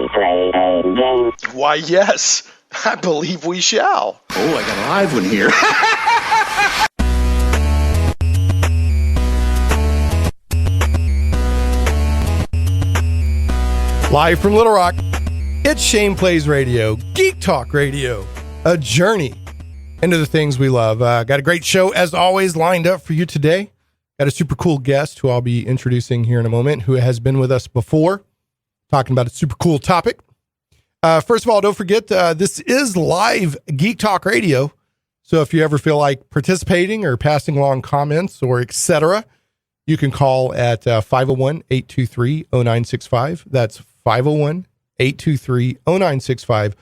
we play a game? Why, yes. I believe we shall. Oh, I got a live one here. Live from Little Rock, it's Shane Plays Radio, Geek Talk Radio, a journey into the things we love. Got a great show, as always, lined up for you today. Got a super cool guest who I'll be introducing here in a moment, who has been with us before, talking about a super cool topic. First of all, don't forget, this is live Geek Talk Radio. So if you ever feel like participating or passing along comments or etc., you can call at 501-823-0965. That's 501-823-0965.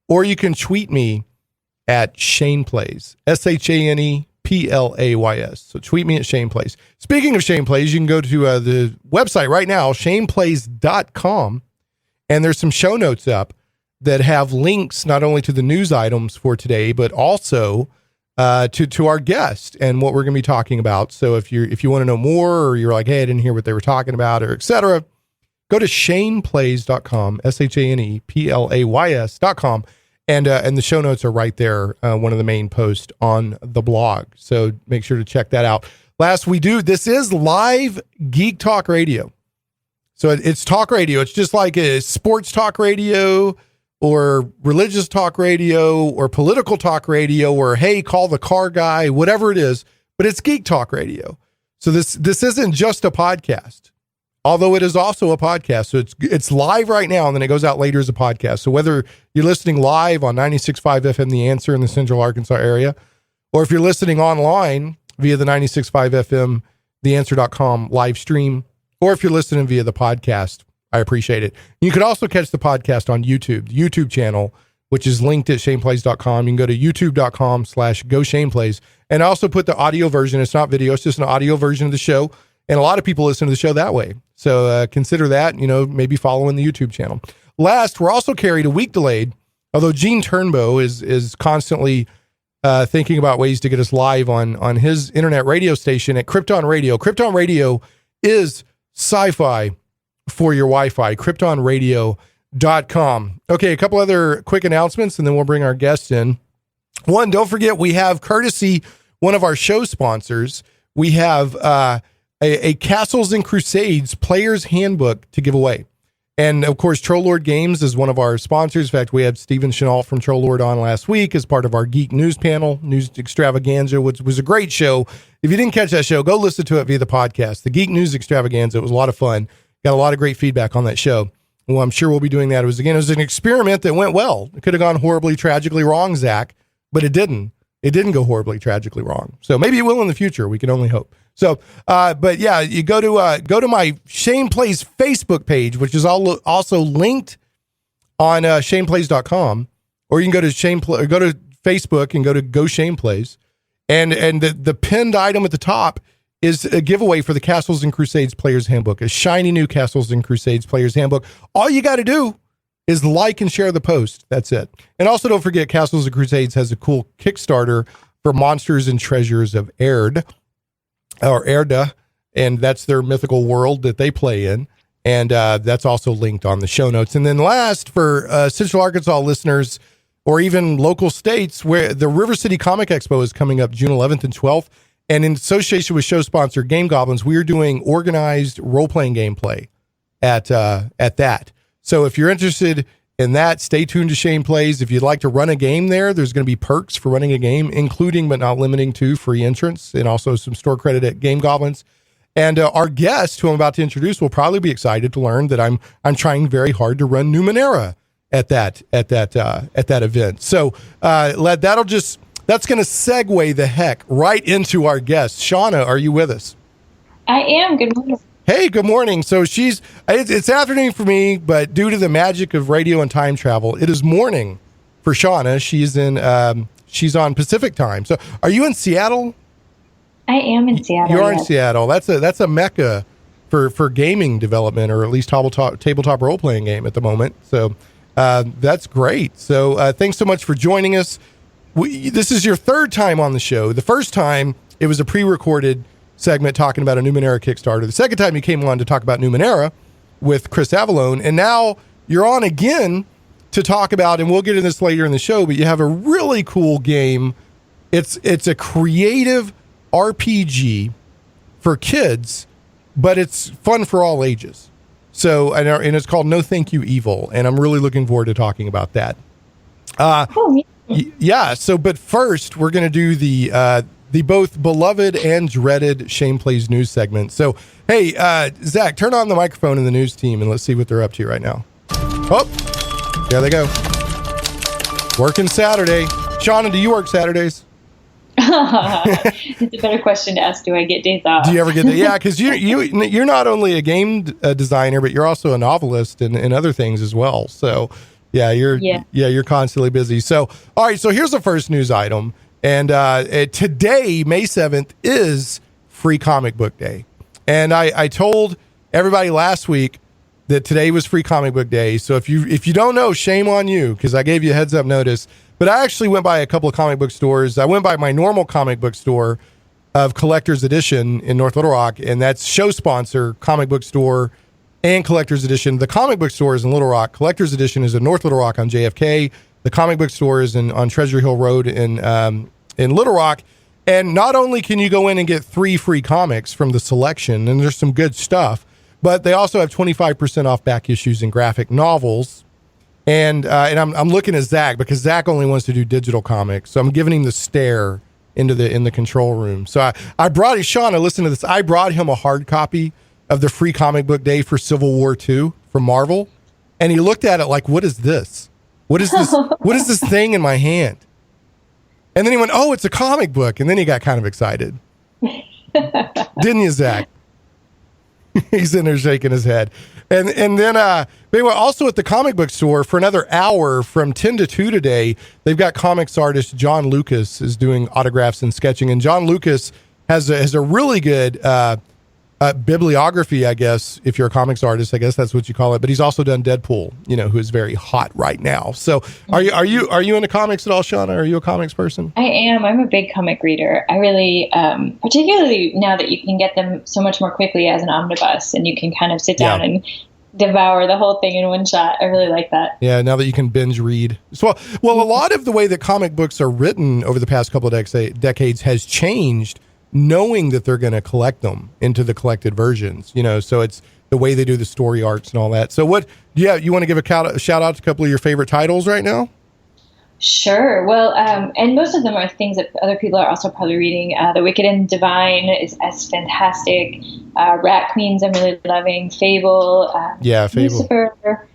Or you can tweet me at Shane Plays, ShanePlays. So tweet me at Shane Plays. Speaking of Shane Plays, you can go to the website right now, shaneplays.com, and there's some show notes up that have links not only to the news items for today, but also to our guest and what we're going to be talking about. So if you want to know more, or you're like, hey, I didn't hear what they were talking about, or etc., go to shaneplays.com, ShanePlays.com, and the show notes are right there, one of the main posts on the blog. So make sure to check that out. This is live Geek Talk Radio. So it's talk radio. It's just like a sports talk radio, or religious talk radio, or political talk radio, or hey, call the car guy, whatever it is, but it's Geek Talk Radio. So this isn't just a podcast, although it is also a podcast. So it's live right now, and then it goes out later as a podcast. So whether you're listening live on 96.5 FM The Answer in the Central Arkansas area, or if you're listening online via the 96.5 FM theanswer.com live stream, or if you're listening via the podcast, I appreciate it. You can also catch the podcast on YouTube, the YouTube channel, which is linked at shaneplays.com. You can go to youtube.com/GoShanePlays, and also put the audio version. It's not video, it's just an audio version of the show. And a lot of people listen to the show that way. So consider that, maybe following the YouTube channel. Last, we're also carried a week delayed, although Gene Turnbow is constantly thinking about ways to get us live on his internet radio station at Krypton Radio. Krypton Radio is SciFi for your Wi-Fi, kryptonradio.com. Okay, a couple other quick announcements, and then we'll bring our guests in. One, don't forget, we have, courtesy one of our show sponsors, we have a Castles and Crusades player's handbook to give away. And of course, Troll Lord Games is one of our sponsors. In fact, we had Steven Chenault from Troll Lord on last week as part of our Geek News panel, News Extravaganza, which was a great show. If you didn't catch that show, go listen to it via the podcast. The Geek News Extravaganza, it was a lot of fun. Got a lot of great feedback on that show. Well, I'm sure we'll be doing that. It was an experiment that went well. It could have gone horribly, tragically wrong, Zach, but it didn't. It didn't go horribly, tragically wrong. So maybe it will in the future. We can only hope. So, but yeah, you go to my Shane Plays Facebook page, which is also linked on shaneplays.com, or you can go to go to Facebook and go to Go Shane Plays, and the pinned item at the top is a giveaway for the Castles and Crusades Player's Handbook, a shiny new Castles and Crusades Player's Handbook. All you got to do is like and share the post. That's it. And also don't forget, Castles and Crusades has a cool Kickstarter for Monsters and Treasures of Aihrde, or Aihrde, and that's their mythical world that they play in. And that's also linked on the show notes. And then last, for Central Arkansas listeners, or even local states, where the River City Comic Expo is coming up June 11th and 12th. And in association with show sponsor Game Goblins, we are doing organized role-playing gameplay at that. So if you're interested in that, stay tuned to Shane Plays. If you'd like to run a game there, there's going to be perks for running a game, including but not limiting to free entrance and also some store credit at Game Goblins. And our guest, who I'm about to introduce, will probably be excited to learn that I'm trying very hard to run Numenera at that event. So that's going to segue the heck right into our guest. Shanna, are you with us? I am. Good morning. Hey, good morning. So it's afternoon for me, but due to the magic of radio and time travel, it is morning for Shanna. She's on Pacific time. So are you in Seattle? I am in Seattle. You are in Seattle. That's a mecca for gaming development, or at least tabletop role-playing game at the moment. So that's great. So thanks so much for joining us. This is your third time on the show. The first time, it was a pre-recorded segment talking about a Numenera Kickstarter. The second time you came on to talk about Numenera with Chris Avallone, and now you're on again to talk about, and we'll get into this later in the show, but you have a really cool game. It's a creative RPG for kids, but it's fun for all ages. So, and it's called No Thank You Evil, and I'm really looking forward to talking about that. Yeah. So, but first, we're going to do the both beloved and dreaded Shane Plays News segment. So, hey, Zach, turn on the microphone in the news team, and let's see what they're up to right now. Oh, there they go. Working Saturday. Shanna, do you work Saturdays? It's a better question to ask. Do I get days off? Do you ever get that? Yeah, because you're not only a game designer, but you're also a novelist and other things as well. So, you're constantly busy. So, all right. So here's the first news item, and today, May 7th, is Free Comic Book Day, and I told everybody last week that today was Free Comic Book Day. So if you don't know, shame on you, because I gave you a heads up notice. But I actually went by a couple of comic book stores. I went by my normal comic book store of Collector's Edition in North Little Rock, and that's show sponsor, comic book store, and Collector's Edition. The comic book store is in Little Rock. Collector's Edition is in North Little Rock on JFK. The comic book store is on Treasure Hill Road in Little Rock. And not only can you go in and get 3 free comics from the selection, and there's some good stuff, but they also have 25% off back issues and graphic novels. And I'm looking at Zach because Zach only wants to do digital comics, so I'm giving him the stare in the control room. So I brought Shauna, listen to this. I brought him a hard copy of the Free Comic Book Day for Civil War II from Marvel, and he looked at it like, "What is this? What is this? What is this thing in my hand?" And then he went, "Oh, it's a comic book," and then he got kind of excited. Didn't you, Zach? He's in there shaking his head. And then they were also at the comic book store for another hour from 10 to 2 today. They've got comics artist John Lucas is doing autographs and sketching. And John Lucas has a really good bibliography, I guess, if you're a comics artist. I guess that's what you call it. But he's also done Deadpool, who is very hot right now. So are you into comics at all, Shauna? Are you a comics person? I am. I'm a big comic reader. I really, particularly now that you can get them so much more quickly as an omnibus, and you can kind of sit down and devour the whole thing in one shot. I really like that. Yeah, now that you can binge read. So, well, a lot of the way that comic books are written over the past couple of decades has changed, knowing that they're going to collect them into the collected versions, so it's the way they do the story arcs and all that. So you want to give a shout out to a couple of your favorite titles right now? Sure. Well, and most of them are things that other people are also probably reading. The Wicked and Divine is fantastic. Rat Queens I'm really loving. Fable. Fable. Lucifer.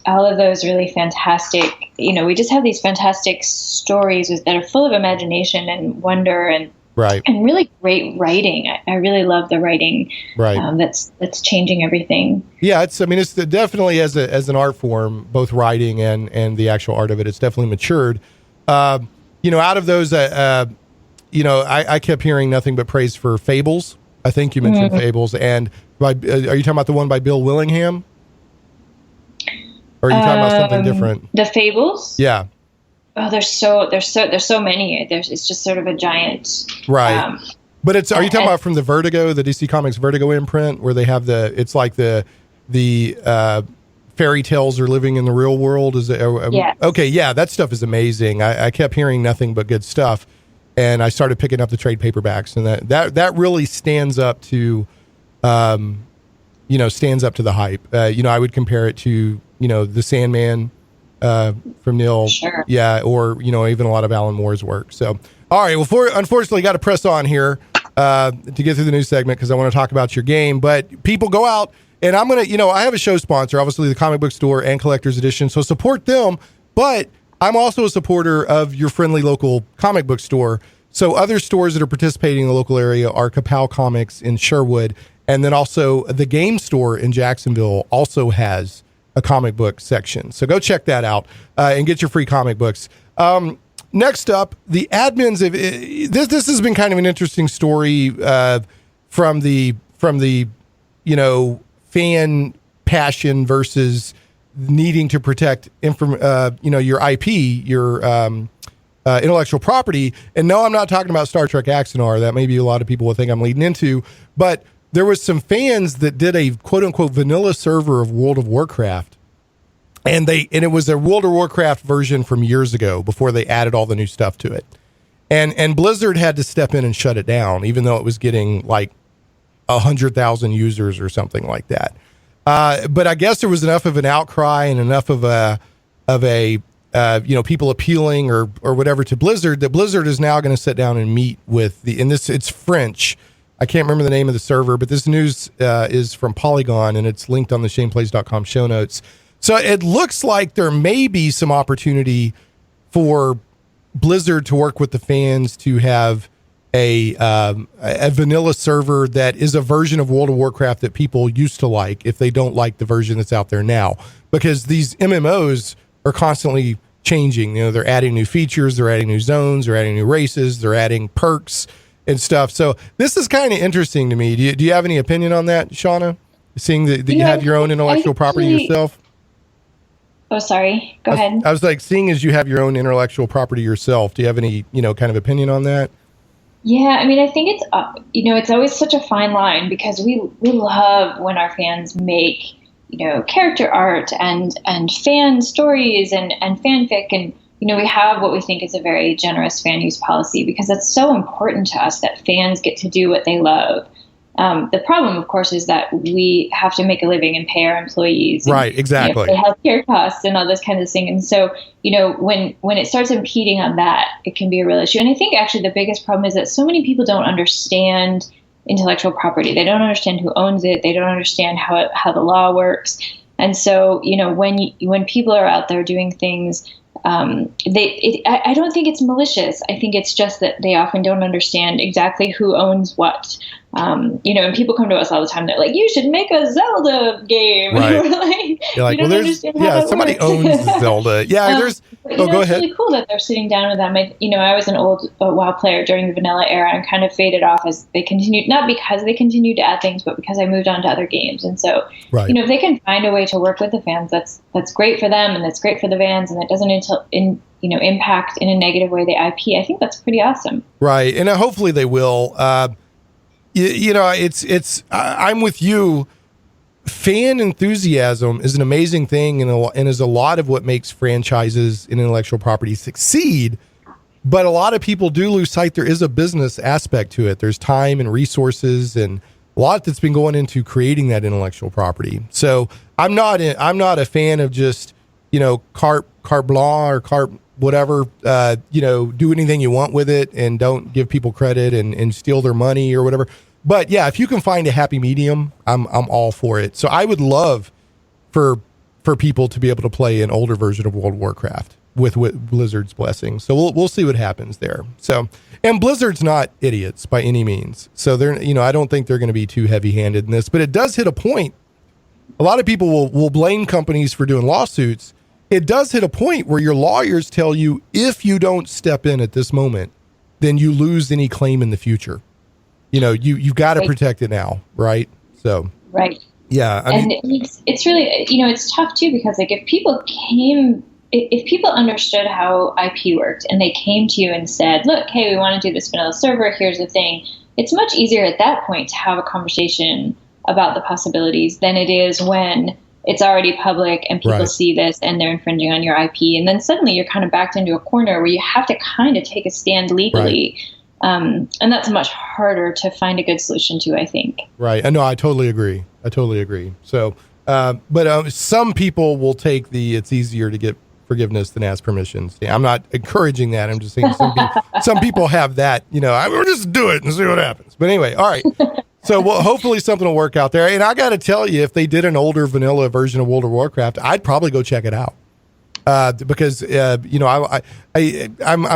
All of those really fantastic. We just have these fantastic stories that are full of imagination and wonder and really great writing. I really love the writing. That's changing everything. Yeah, it's definitely as an art form, both writing and the actual art of it, it's definitely matured. Out of those, I kept hearing nothing but praise for Fables. I think you mentioned Fables, and are you talking about the one by Bill Willingham? Or are you talking about something different? The Fables? Yeah. Oh, there's so many. It's just sort of a giant. Right. But are you talking about from the Vertigo, the DC Comics Vertigo imprint, where they have it's like the fairy tales are living in the real world? Is it? Yeah. Okay. Yeah. That stuff is amazing. I kept hearing nothing but good stuff, and I started picking up the trade paperbacks, and that really stands up to, stands up to the hype. I would compare it to, the Sandman, from Neil, sure. Or even a lot of Alan Moore's work. So, all right, well, unfortunately, got to press on here to get through the news segment because I want to talk about your game. But people, go out, and I'm gonna, I have a show sponsor, obviously the Comic Book Store and Collector's Edition, so support them. But I'm also a supporter of your friendly local comic book store. So other stores that are participating in the local area are Kapow Comics in Sherwood, and then also the Game Store in Jacksonville also has a comic book section. So go check that out and get your free comic books. Next up, the admins of this has been kind of an interesting story from the fan passion versus needing to protect your IP, your intellectual property. And no, I'm not talking about Star Trek Axanar. That maybe a lot of people will think I'm leading into, but there was some fans that did a quote unquote vanilla server of World of Warcraft and it was a World of Warcraft version from years ago before they added all the new stuff to it. And Blizzard had to step in and shut it down, even though it was getting like 100,000 users or something like that. But I guess there was enough of an outcry and enough of a people appealing or whatever to Blizzard that Blizzard is now going to sit down and meet with it's French. I can't remember the name of the server, but this news is from Polygon, and it's linked on the shameplays.com show notes. So it looks like there may be some opportunity for Blizzard to work with the fans to have a vanilla server that is a version of World of Warcraft that people used to like if they don't like the version that's out there now. Because these MMOs are constantly changing. You know, they're adding new features, they're adding new zones, they're adding new races, they're adding perks and stuff. So this is kind of interesting to me. Do you have any opinion on that, Shanna? Seeing that you have your own intellectual property yourself? Oh, sorry. Go ahead. I was like, seeing as you have your own intellectual property yourself, do you have any, kind of opinion on that? Yeah, I mean, I think it's, it's always such a fine line because we love when our fans make, character art and fan stories and fanfic. And, we have what we think is a very generous fan use policy because it's so important to us that fans get to do what they love. The problem, of course, is that we have to make a living and pay our employees. And, right, exactly. Pay healthcare costs and all this kind of thing. And so, when it starts impeding on that, it can be a real issue. And I think actually the biggest problem is that so many people don't understand intellectual property. They don't understand who owns it. They don't understand how the law works. And so, when people are out there doing things, I don't think it's malicious. I think it's just that they often don't understand exactly who owns what. And people come to us all the time. They're like, "You should make a Zelda game." Right. You're like, "Well, somebody owns Zelda." Yeah, go ahead. It's really cool that they're sitting down with them. I was an old WoW player during the vanilla era and kind of faded off as they continued, not because they continued to add things, but because I moved on to other games. And so, if they can find a way to work with the fans, that's great for them and that's great for the fans, and that doesn't impact in a negative way the IP. I think that's pretty awesome. Right, and hopefully they will. I'm with you. Fan enthusiasm is an amazing thing and is a lot of what makes franchises and intellectual property succeed. But a lot of people do lose sight. There is a business aspect to it. There's time and resources and a lot that's been going into creating that intellectual property. So I'm not a fan of just, carte blanche or carte whatever, do anything you want with it and don't give people credit and steal their money or whatever. But yeah, if you can find a happy medium, I'm all for it. So I would love for people to be able to play an older version of World of Warcraft with Blizzard's blessing. So we'll see what happens there. So, and Blizzard's not idiots by any means. So they're, I don't think they're going to be too heavy-handed in this, but it does hit a point. A lot of people will blame companies for doing lawsuits. It does hit a point where your lawyers tell you if you don't step in at this moment, then you lose any claim in the future. You've got to protect it now, right? So right, yeah, it's really it's tough too because if people understood how IP worked and they came to you and said, "Look, hey, we want to do this vanilla server. Here's the thing." It's much easier at that point to have a conversation about the possibilities than it is when it's already public and people see this and they're infringing on your IP. And then suddenly you're kind of backed into a corner where you have to kind of take a stand legally. Right. And that's much harder to find a good solution to, I think. Right. No, I totally agree. So, but some people will take it's easier to get forgiveness than ask permissions. Yeah, I'm not encouraging that. I'm just saying some people have that, we'll just do it and see what happens. But anyway, all right. So hopefully something will work out there. And I got to tell you, if they did an older vanilla version of World of Warcraft, I'd probably go check it out. Because I'm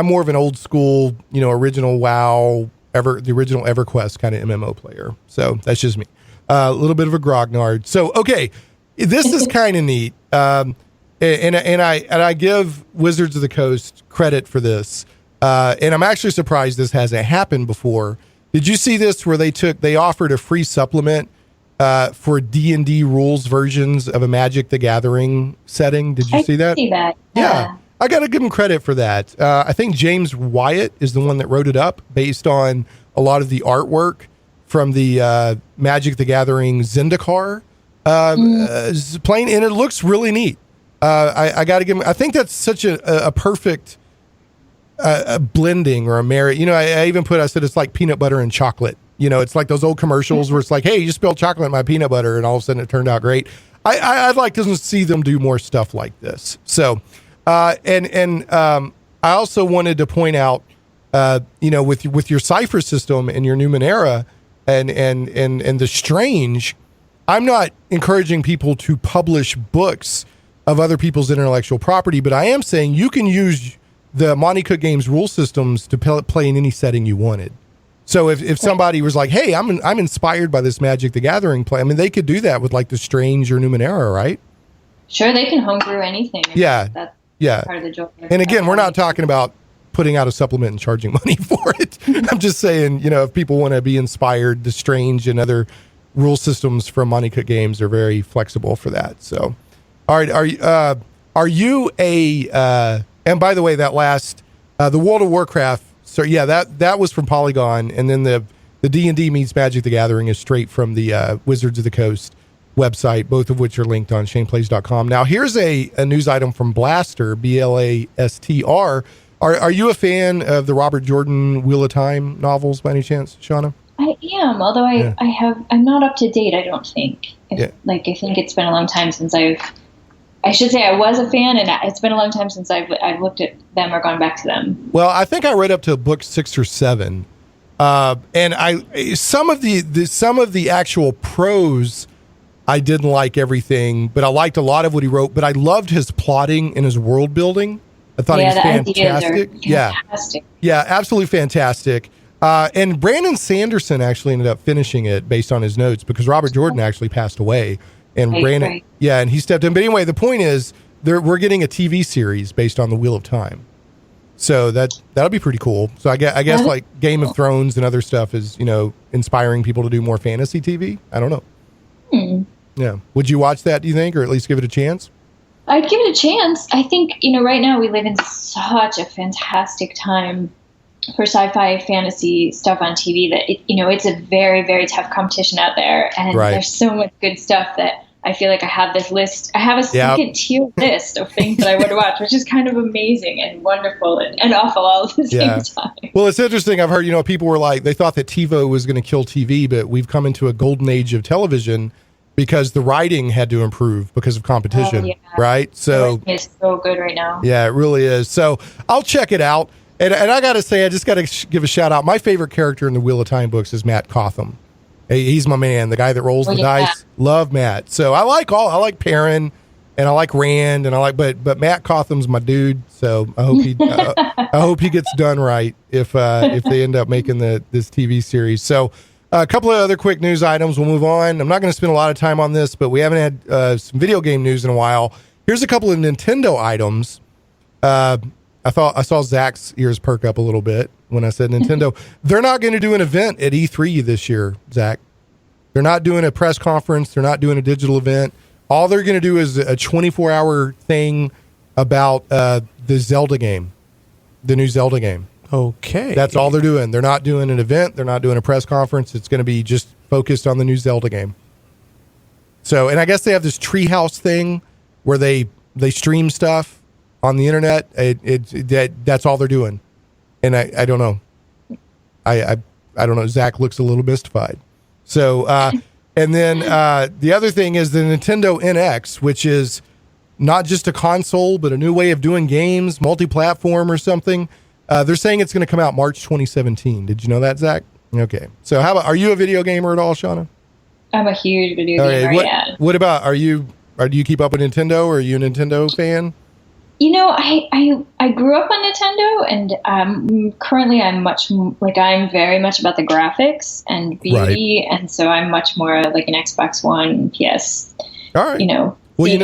more of an old school, original WoW, the original EverQuest kind of MMO player. So that's just me. A little bit of a grognard. So okay, this is kind of neat. And I give Wizards of the Coast credit for this. And I'm actually surprised this hasn't happened before. Did you see this where they offered a free supplement for D&D rules versions of a Magic the Gathering setting? Did you see that? I see that. Yeah. I got to give him credit for that. I think James Wyatt is the one that wrote it up based on a lot of the artwork from the Magic the Gathering Zendikar playing, and it looks really neat. I got to give him, I think that's such a perfect a blending or a marriage. I said it's like peanut butter and chocolate. It's like those old commercials where it's like, hey, you spilled chocolate in my peanut butter, and all of a sudden it turned out great. I'd like to see them do more stuff like this. So, I also wanted to point out, with your Cipher system and your Numenera and the Strange, I'm not encouraging people to publish books of other people's intellectual property, but I am saying you can use the Monte Cook Games rule systems to play in any setting you wanted. So if somebody was like, hey, I'm inspired by this Magic the Gathering play, I mean, they could do that with like the Strange or Numenera, right? Sure, they can homebrew anything. Yeah. That's part of the joy. And again, we're not talking about putting out a supplement and charging money for it. I'm just saying, if people want to be inspired, the Strange and other rule systems from Monte Cook Games are very flexible for that. So, all right, are you and by the way, that last the World of Warcraft, so yeah, that was from Polygon, and then the D&D meets Magic the Gathering is straight from the Wizards of the Coast website, both of which are linked on shaneplays.com. Now, here's a news item from Blastr, Blastr. Are you a fan of the Robert Jordan Wheel of Time novels by any chance, Shanna? I am, although I'm not up to date, I don't think. I think it's been a long time since I should say I was a fan, and it's been a long time since I've looked at them or gone back to them. Well, I think I read up to book 6 or 7, and some of the actual prose, I didn't like everything, but I liked a lot of what he wrote. But I loved his plotting and his world building. I thought he was fantastic. Yeah, absolutely fantastic. And Brandon Sanderson actually ended up finishing it based on his notes because Robert Jordan actually passed away. And Brandon, and he stepped in. But anyway, the point is, we're getting a TV series based on the Wheel of Time, so that'll be pretty cool. So I guess like Game of Thrones and other stuff is inspiring people to do more fantasy TV. I don't know. Yeah, would you watch that? Do you think, or at least give it a chance? I'd give it a chance. I think right now we live in such a fantastic time for sci-fi fantasy stuff on TV that it's a very, very tough competition out there, and there's so much good stuff that I feel like I have this list. I have a second tier list of things that I would watch, which is kind of amazing and wonderful and awful all at the same time. Well, it's interesting. I've heard, people were like, they thought that TiVo was going to kill TV, but we've come into a golden age of television because the writing had to improve because of competition, right? So it's so good right now. Yeah, it really is. So I'll check it out. And I got to say, I just got to give a shout out. My favorite character in the Wheel of Time books is Matt Cotham. He's my man, the guy that rolls the dice. Love Matt. So I like Perrin, and I like Rand, and but Matt Cotham's my dude. So I hope he gets done right if they end up making this TV series. So a couple of other quick news items. We'll move on. I'm not going to spend a lot of time on this, but we haven't had some video game news in a while. Here's a couple of Nintendo items. I saw Zach's ears perk up a little bit when I said Nintendo. They're not going to do an event at E3 this year, Zach. They're not doing a press conference. They're not doing a digital event. All they're going to do is a 24-hour thing about the Zelda game, the new Zelda game. Okay. That's all they're doing. They're not doing an event. They're not doing a press conference. It's going to be just focused on the new Zelda game. So, and I guess they have this treehouse thing where they stream stuff on the internet. That's all they're doing. And I don't know. I don't know. Zach looks a little mystified. So, and then the other thing is the Nintendo NX, which is not just a console, but a new way of doing games, multi-platform or something. They're saying it's going to come out March 2017. Did you know that, Zach? Okay. So how about, are you a video gamer at all, Shanna? I'm a huge video gamer, What about, do you keep up with Nintendo, or are you a Nintendo fan? I grew up on Nintendo, and currently I'm very much about the graphics and beauty, and so I'm much more like an Xbox One, PS, all right.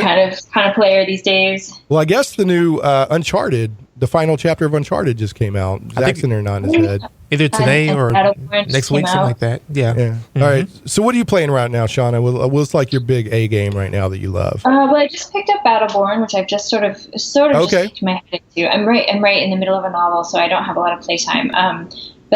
Kind of player these days. Well, I guess the new Uncharted, the final chapter of Uncharted just came out. Zach's in there nodding his head. Either today or next week, something like that. Yeah. Mm-hmm. All right. So what are you playing right now, Shanna? What's like your big A game right now that you love? Well, I just picked up Battleborn, which I've just sort of just kicked my head into. I'm right in the middle of a novel, so I don't have a lot of playtime.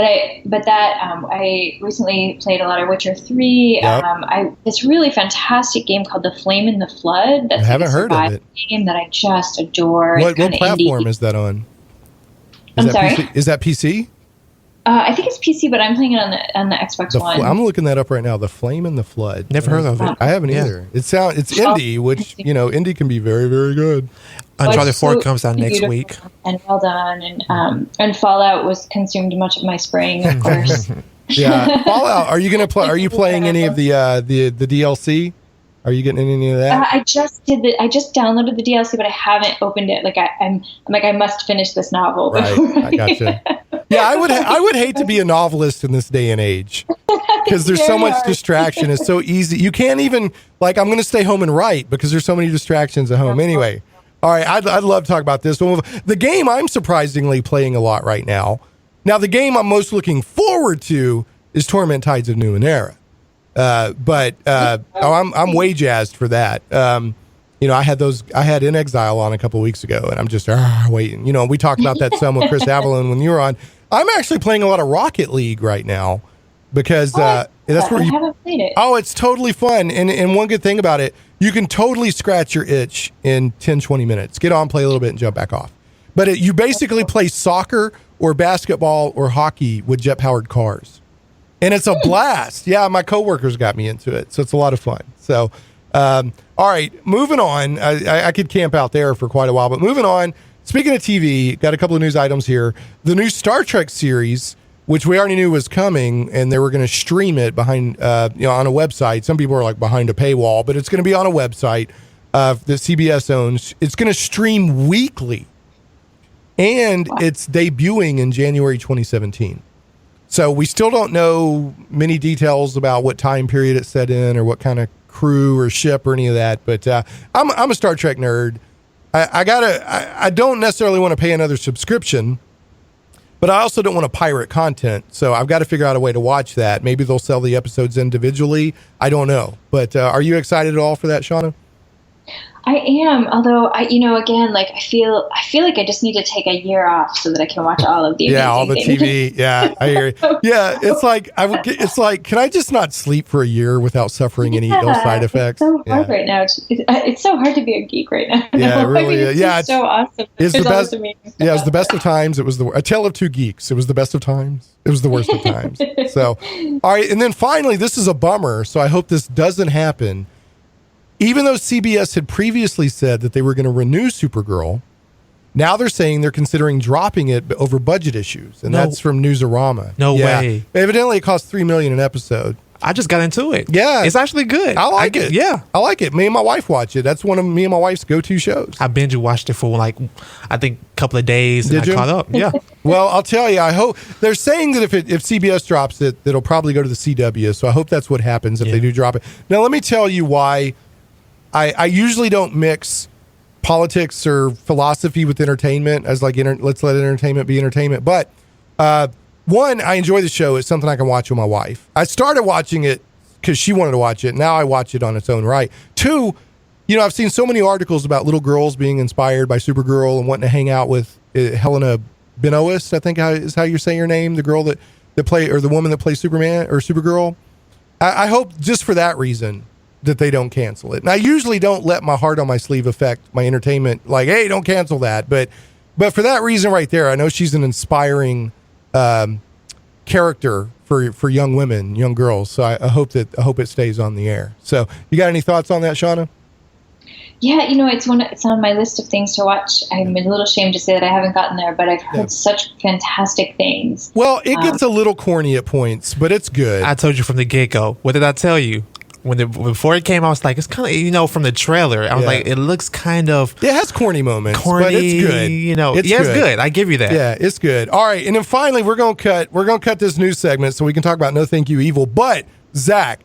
I recently played a lot of Witcher 3. Yep. This really fantastic game called The Flame in the Flood. That's I haven't heard of it. Game that I just adore. What platform is that on? I'm sorry? PC? Is that PC? I think it's PC, but I'm playing it on the Xbox One. I'm looking that up right now. The Flame in the Flood. Never heard of it. I haven't either. It's indie, which indie can be very, very good. Uncharted 4 comes out next week. And well done. And Fallout was consumed much of my spring, of course. Yeah, Fallout. Are you gonna play? Are you playing any of the DLC? Are you getting any of that? I just downloaded the DLC, but I haven't opened it. I'm like, I must finish this novel. Right, I gotcha. Yeah, I would hate to be a novelist in this day and age because there's so much distraction. It's so easy. You can't even I'm going to stay home and write because there's so many distractions at home. Anyway, all right, I'd love to talk about this. The game I'm surprisingly playing a lot right now. Now, the game I'm most looking forward to is Torment Tides of Numenera. I'm way jazzed for that. I had In Exile on a couple of weeks ago, and I'm just waiting. We talked about that some with Chris Avalon when you were on. I'm actually playing a lot of Rocket League right now because that's where I haven't played it. Oh, it's totally fun. And one good thing about it, you can totally scratch your itch in 10, 20 minutes. Get on, play a little bit, and jump back off. But you basically play soccer or basketball or hockey with jet-powered cars. And it's a blast. Yeah, my coworkers got me into it. So it's a lot of fun. So, all right, moving on. I could camp out there for quite a while, but moving on. Speaking of TV, got a couple of news items here. The new Star Trek series, which we already knew was coming, and they were going to stream it behind, on a website. Some people are like behind a paywall, but it's going to be on a website that CBS owns. It's going to stream weekly, and it's debuting in January 2017. So we still don't know many details about what time period it's set in or what kind of crew or ship or any of that. But I'm a Star Trek nerd. I don't necessarily want to pay another subscription, but I also don't want to pirate content. So I've got to figure out a way to watch that. Maybe they'll sell the episodes individually. I don't know. But are you excited at all for that, Shanna? I am, although I feel like I just need to take a year off so that I can watch all of the all the TV. Yeah, I hear you. Yeah, it's like, can I just not sleep for a year without suffering any ill side effects? It's so hard right now. It's so hard to be a geek right now. Yeah, it really is. It's so awesome. It's the best. Yeah, it's the best of times. It was a tale of two geeks. It was the best of times. It was the worst of times. So, all right, and then finally, this is a bummer. So I hope this doesn't happen. Even though CBS had previously said that they were going to renew Supergirl, now they're saying they're considering dropping it over budget issues, and that's from Newsarama. No way. Evidently, it costs $3 million an episode. I just got into it. Yeah, it's actually good. I like it. Yeah, I like it. Me and my wife watch it. That's one of me and my wife's go-to shows. I binge watched it for I think a couple of days, and I caught up. Yeah. Well, I'll tell you. I hope they're saying that if CBS drops it, it'll probably go to the CW. So I hope that's what happens if they do drop it. Now, let me tell you why. I usually don't mix politics or philosophy with entertainment as let's let entertainment be entertainment. But one, I enjoy the show. It's something I can watch with my wife. I started watching it because she wanted to watch it. Now I watch it on its own right. Two, I've seen so many articles about little girls being inspired by Supergirl and wanting to hang out with Helena Benoist, I think is how you say your name, the girl that play, or the woman that plays Superman or Supergirl. I hope just for that reason that they don't cancel it. And I usually don't let my heart on my sleeve affect my entertainment. Like, hey, don't cancel that. But for that reason right there, I know she's an inspiring character for young women, young girls. So I hope it stays on the air. So you got any thoughts on that, Shanna? Yeah, it's on my list of things to watch. I'm a little ashamed to say that I haven't gotten there, but I've heard such fantastic things. Well, it gets a little corny at points, but it's good. I told you from the get-go. What did I tell you? Before it came, I was like, it's kind of, from the trailer, I was like, it looks kind of... It has corny moments, but it's good. It's good. I give you that. Yeah, it's good. All right, and then finally, we're going to cut this news segment so we can talk about No Thank You Evil. But, Zach,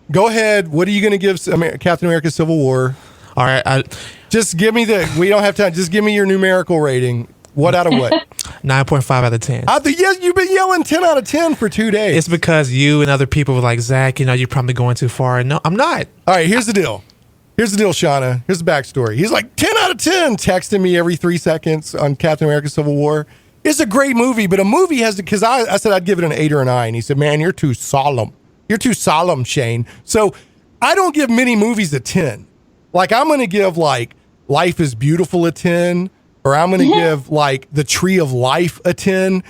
go ahead. What are you going to give Captain America Civil War? All right. Just give me we don't have time. Just give me your numerical rating. What out of what? 9.5 out of 10. Yes, you've been yelling 10 out of 10 for 2 days. It's because you and other people were like, Zach, you're probably going too far. No, I'm not. All right, here's the deal. Shauna. Here's the backstory. He's like, 10 out of 10, texting me every 3 seconds on Captain America Civil War. It's a great movie, but a movie has to, because I said I'd give it an 8 or a 9. He said, man, you're too solemn. You're too solemn, Shane. So I don't give many movies a 10. Like, I'm going to give, like, Life is Beautiful a 10, or I'm going to give, like, The Tree of Life a 10.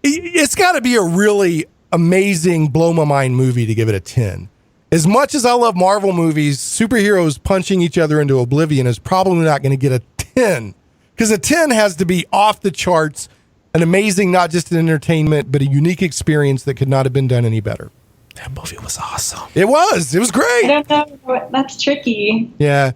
It's got to be a really amazing, blow my mind movie to give it a 10. As much as I love Marvel movies, superheroes punching each other into oblivion is probably not going to get a 10, because a 10 has to be off the charts, an amazing, not just an entertainment, but a unique experience that could not have been done any better. That movie was awesome. It was great. I don't know. That's tricky. Yeah.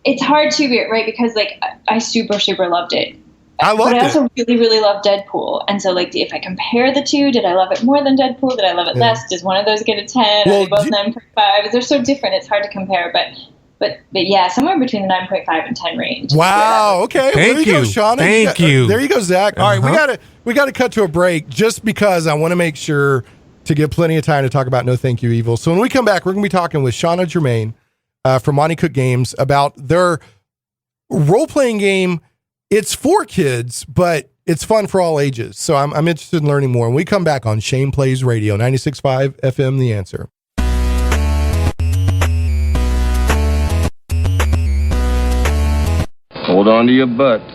It's hard to be right, because like I super loved it. I loved it. But I also really love Deadpool. And so like if I compare the two, did I love it more than Deadpool? Did I love it less? Does one of those get a 10? Well, Are they both 9.5? They're so different. It's hard to compare, but yeah, somewhere between the 9.5 and 10 range. Wow. Okay. Thank there you go, you. Shauna. Thank you. There you go, Zach. All right, we got to cut to a break just because I want to make sure to give plenty of time to talk about No Thank You Evil. So when we come back, we're going to be talking with Shanna Germain from Monte Cook Games about their role-playing game. It's for kids, but it's fun for all ages. So I'm interested in learning more. When we come back on Shane Plays Radio, 96.5 FM, The Answer. Hold on to your butts.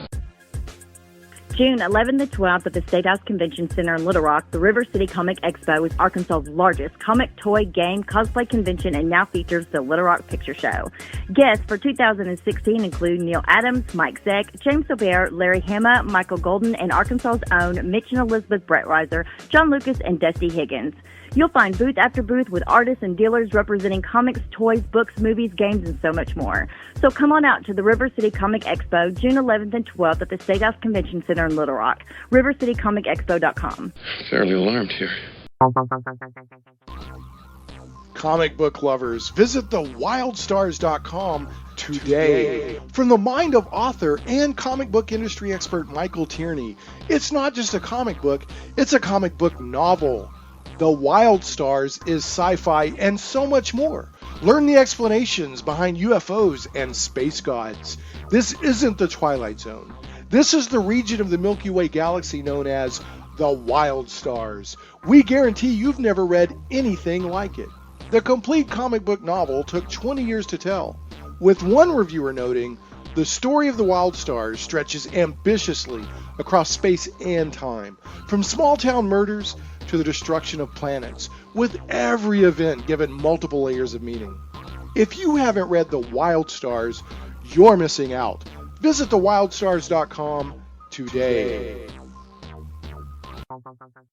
June 11th to 12th at the State House Convention Center in Little Rock, the River City Comic Expo is Arkansas's largest comic, toy, game, cosplay convention and now features the Little Rock Picture Show. Guests for 2016 include Neil Adams, Mike Zeck, James Aubert, Larry Hama, Michael Golden, and Arkansas's own Mitch and Elizabeth Brettweiser, John Lucas, and Dusty Higgins. You'll find booth after booth with artists and dealers representing comics, toys, books, movies, games, and so much more. So come on out to the River City Comic Expo, June 11th and 12th at the State House Convention Center in Little Rock. RiverCityComicExpo.com. Fairly alarmed here. Comic book lovers, visit thewildstars.com today. From the mind of author and comic book industry expert Michael Tierney, it's not just a comic book, it's a comic book novel. The Wild Stars is sci-fi and so much more. Learn the explanations behind UFOs and space gods. This isn't the Twilight Zone. This is the region of the Milky Way galaxy known as the Wild Stars. We guarantee you've never read anything like it. The complete comic book novel took 20 years to tell, with one reviewer noting, the story of the Wild Stars stretches ambitiously across space and time, from small-town murders to the destruction of planets, with every event given multiple layers of meaning. If you haven't read The Wild Stars, you're missing out. Visit thewildstars.com today.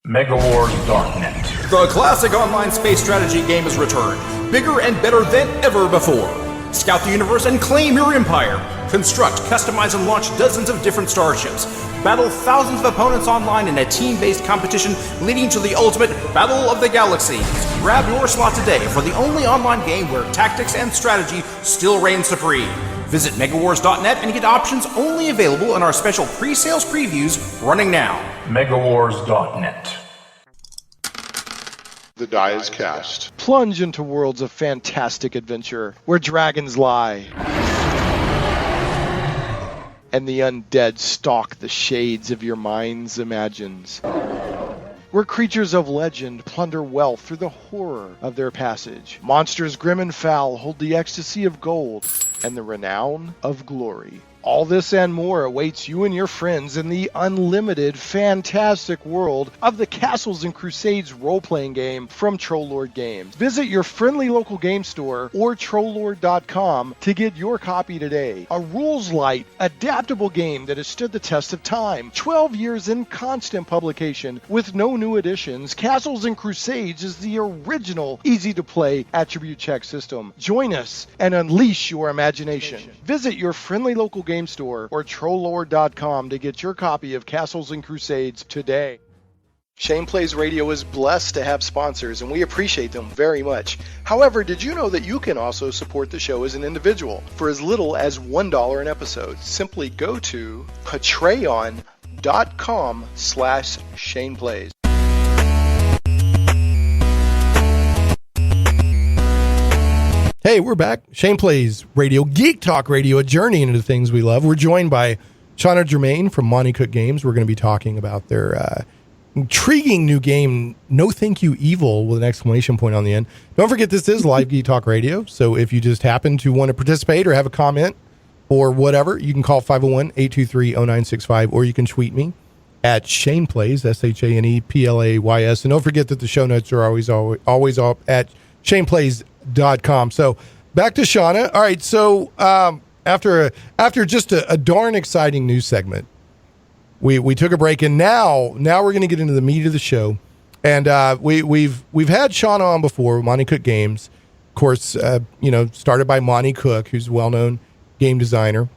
Megawars.net. The classic online space strategy game has returned, bigger and better than ever before. Scout the universe and claim your empire. Construct, customize, and launch dozens of different starships. Battle thousands of opponents online in a team-based competition leading to the ultimate Battle of the Galaxies. Grab your slot today for the only online game where tactics and strategy still reign supreme. Visit megawars.net and get options only available in our special pre-sales previews running now. Megawars.net. The die is cast. Plunge into worlds of fantastic adventure where dragons lie and the undead stalk the shades of your mind's imagines. Where creatures of legend plunder wealth through the horror of their passage. Monsters grim and foul hold the ecstasy of gold and the renown of glory. All this and more awaits you and your friends in the unlimited, fantastic world of the Castles and Crusades role-playing game from Trollord Games. Visit your friendly local game store or Trollord.com to get your copy today. A rules-light, adaptable game that has stood the test of time. 12 years in constant publication with no new additions, Castles and Crusades is the original easy-to-play attribute check system. Join us and unleash your imagination. Visit your friendly local game store or Trollord.com to get your copy of Castles and Crusades today. Shane Plays Radio is blessed to have sponsors, and we appreciate them very much. However, did you know that you can also support the show as an individual for as little as $1 an episode? Simply go to patreon.com/ShanePlays. Hey, we're back. Shane Plays Radio, Geek Talk Radio, a journey into the things we love. We're joined by Shanna Germain from Monte Cook Games. We're going to be talking about their intriguing new game, No Thank You Evil, with an exclamation point on the end. Don't forget, this is Live Geek Talk Radio. So if you just happen to want to participate or have a comment or whatever, you can call 501-823-0965, or you can tweet me at ShanePlays, ShanePlays. And don't forget that the show notes are always up at ShanePlays.com. So back to Shanna. All right. So after just a darn exciting news segment, we took a break, and now we're going to get into the meat of the show. And we've had Shanna on before, Monte Cook Games, of course. Started by Monte Cook, who's a well-known game designer,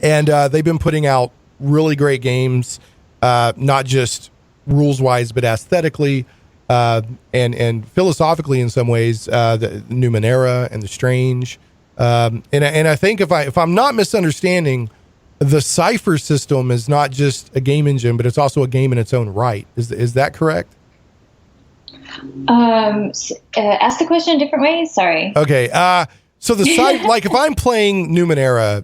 and they've been putting out really great games, not just rules wise, but aesthetically and philosophically in some ways. The Numenera and the Strange, and I think if I'm not misunderstanding, the SciFi system is not just a game engine, but it's also a game in its own right. Is that correct? Ask the question a different way. Sorry. Okay. So the like if I'm playing Numenera,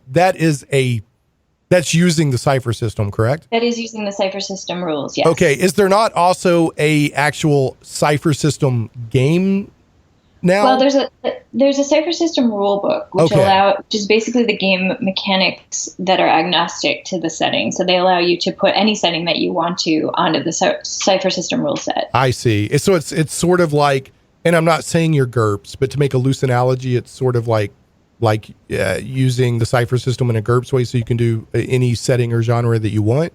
that's using the SciFi system, correct? That is using the SciFi system rules, yes. Okay. Is there not also a actual SciFi system game now? Well, there's a SciFi system rule book, which is basically the game mechanics that are agnostic to the setting. So they allow you to put any setting that you want to onto the SciFi system rule set. I see. So it's sort of like, and I'm not saying you're GURPS, but to make a loose analogy, it's sort of like using the SciFi system in a GURPS way, so you can do any setting or genre that you want.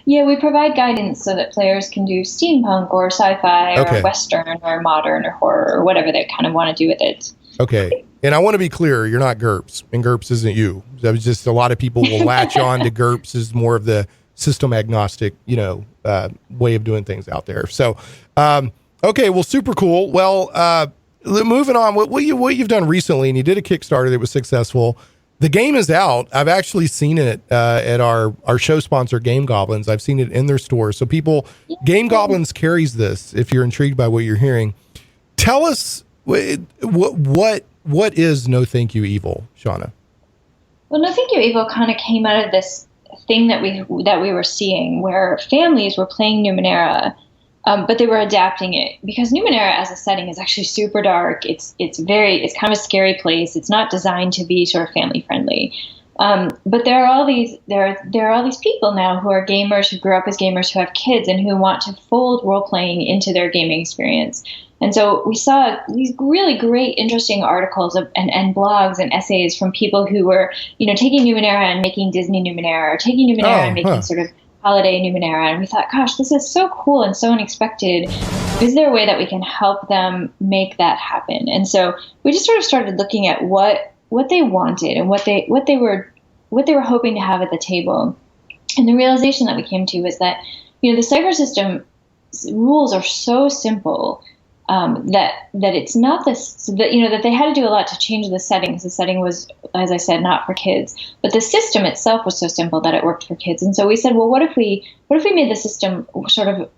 Yeah, we provide guidance so that players can do steampunk or sci-fi or Western or modern or horror or whatever they kind of want to do with it. Okay. And I want to be clear, you're not GURPS, and GURPS isn't you. That was just a lot of people will latch on to GURPS as more of the system agnostic, way of doing things out there. So, okay, well, super cool. Well, moving on, what you've done recently, and you did a Kickstarter that was successful. The game is out. I've actually seen it at our show sponsor, Game Goblins. I've seen it in their store. So Game Goblins carries this, if you're intrigued by what you're hearing. Tell us what is No Thank You Evil, Shanna? Well, No Thank You Evil kind of came out of this thing that we were seeing, where families were playing Numenera, but they were adapting it because Numenera as a setting is actually super dark. It's kind of a scary place. It's not designed to be sort of family friendly. But there are all these people now who are gamers, who grew up as gamers, who have kids, and who want to fold role playing into their gaming experience. And so we saw these really great, interesting articles and blogs and essays from people who were, taking Numenera and making Disney Numenera, or taking Numenera and making sort of holiday Numenera. And we thought, gosh, this is so cool and so unexpected. Is there a way that we can help them make that happen? And so we just sort of started looking at what they wanted and what they were hoping to have at the table. And the realization that we came to was that, the SciFi system rules are so simple that it's not this, that they had to do a lot to change the setting, because the setting was, as I said, not for kids. But the system itself was so simple that it worked for kids. And so we said, well, what if we made the system sort of